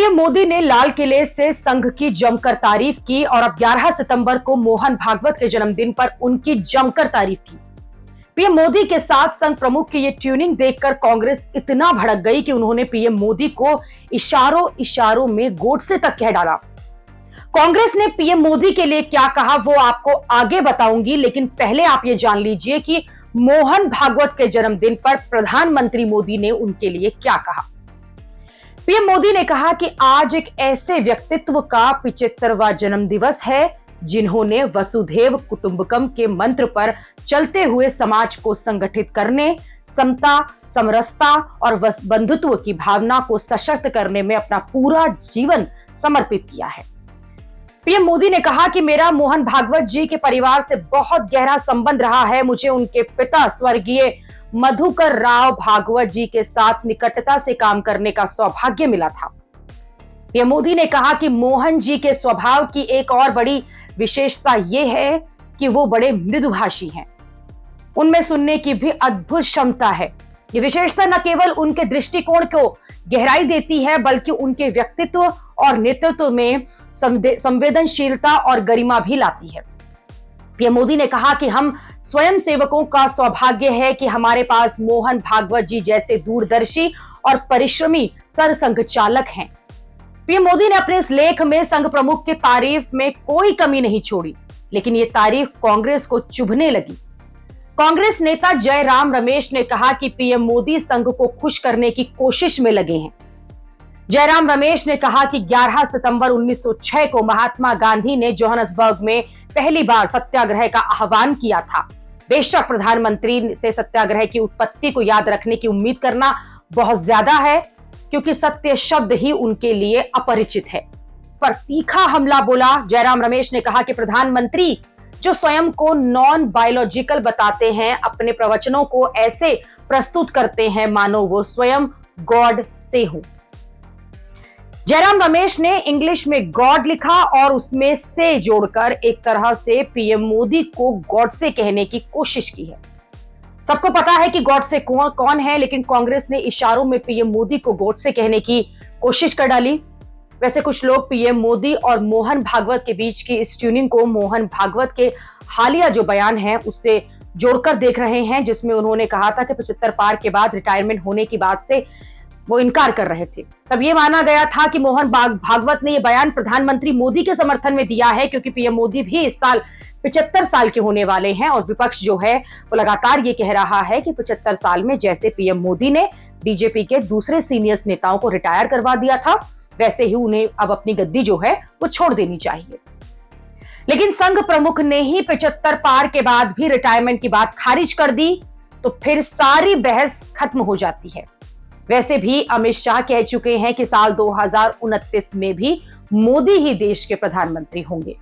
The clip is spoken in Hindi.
पीएम मोदी ने लाल किले से संघ की जमकर तारीफ की और अब 11 सितंबर को मोहन भागवत के जन्मदिन पर उनकी जमकर तारीफ की। पीएम मोदी के साथ संघ प्रमुख की ये ट्यूनिंग देखकर कांग्रेस इतना भड़क गई कि उन्होंने पीएम मोदी को इशारों इशारों में गोडसे तक कह डाला। कांग्रेस ने पीएम मोदी के लिए क्या कहा वो आपको आगे बताऊंगी, लेकिन पहले आप ये जान लीजिए कि मोहन भागवत के जन्मदिन पर प्रधानमंत्री मोदी ने उनके लिए क्या कहा। पीएम मोदी ने कहा कि आज एक ऐसे व्यक्तित्व का 75वां जन्म दिवस है जिन्होंने वसुधैव कुटुंबकम के मंत्र पर चलते हुए समाज को संगठित करने, समता, समरसता और बंधुत्व की भावना को सशक्त करने में अपना पूरा जीवन समर्पित किया है। पीएम मोदी ने कहा कि मेरा मोहन भागवत जी के परिवार से बहुत गहरा संबंध रहा है। मुझे उनके पिता स्वर्गीय मधुकर राव भागवत जी के साथ निकटता से काम करने का सौभाग्य मिला था। पीएम मोदी ने कहा कि मोहन जी के स्वभाव की एक और बड़ी विशेषता यह है कि वो बड़े मृदुभाषी हैं। उनमें सुनने की भी अद्भुत क्षमता है। ये विशेषता न केवल उनके दृष्टिकोण को गहराई देती है बल्कि उनके व्यक्तित्व और नेतृत्व में संवेदनशीलता और गरिमा भी लाती है। पीएम मोदी ने कहा कि हम स्वयं सेवकों का सौभाग्य है कि हमारे पास मोहन भागवत जी जैसे दूरदर्शी और परिश्रमी सरसंघ चालक हैं। पीएम मोदी ने अपने इस लेख में संघ प्रमुख की तारीफ में कोई कमी नहीं छोड़ी, लेकिन ये तारीफ कांग्रेस को चुभने लगी। कांग्रेस नेता जयराम रमेश ने कहा कि पीएम मोदी संघ को खुश करने की कोशिश में लगे हैं। जयराम रमेश ने कहा कि 11 सितंबर 1906 को महात्मा गांधी ने जोहान्सबर्ग में पहली बार सत्याग्रह का आह्वान किया था। बेशक प्रधानमंत्री से सत्याग्रह की उत्पत्ति को याद रखने की उम्मीद करना बहुत ज्यादा है, क्योंकि सत्य शब्द ही उनके लिए अपरिचित है। पर तीखा हमला बोला। जयराम रमेश ने कहा कि प्रधानमंत्री जो स्वयं को नॉन बायोलॉजिकल बताते हैं, अपने प्रवचनों को ऐसे प्रस्तुत करते हैं मानो वो स्वयं गॉड से हो। जयराम रमेश ने इंग्लिश में गॉड लिखा और उसमें से जोड़कर एक तरह से पीएम मोदी को गॉड से कहने की कोशिश की है। सबको पता है कि गॉड से कौन है, लेकिन कांग्रेस ने इशारों में पीएम मोदी को गॉड से कहने की कोशिश कर डाली। वैसे कुछ लोग पीएम मोदी और मोहन भागवत के बीच की इस ट्यूनिंग को मोहन भागवत के हालिया जो बयान है उससे जोड़कर देख रहे हैं, जिसमें उन्होंने कहा था कि 75 पार के बाद रिटायरमेंट होने की बात से वो इनकार कर रहे थे। तब ये माना गया था कि मोहन भागवत ने ये बयान प्रधानमंत्री मोदी के समर्थन में दिया है, क्योंकि पीएम मोदी भी इस साल 75 साल के होने वाले हैं और विपक्ष जो है वो लगातार ये कह रहा है कि 75 साल में जैसे पीएम मोदी ने बीजेपी के दूसरे सीनियर नेताओं को रिटायर करवा दिया था, वैसे ही उन्हें अब अपनी गद्दी जो है वो छोड़ देनी चाहिए। लेकिन संघ प्रमुख ने ही 75 पार के बाद भी रिटायरमेंट की बात खारिज कर दी, तो फिर सारी बहस खत्म हो जाती है। वैसे भी अमित शाह कह चुके हैं कि साल 2029 में भी मोदी ही देश के प्रधानमंत्री होंगे।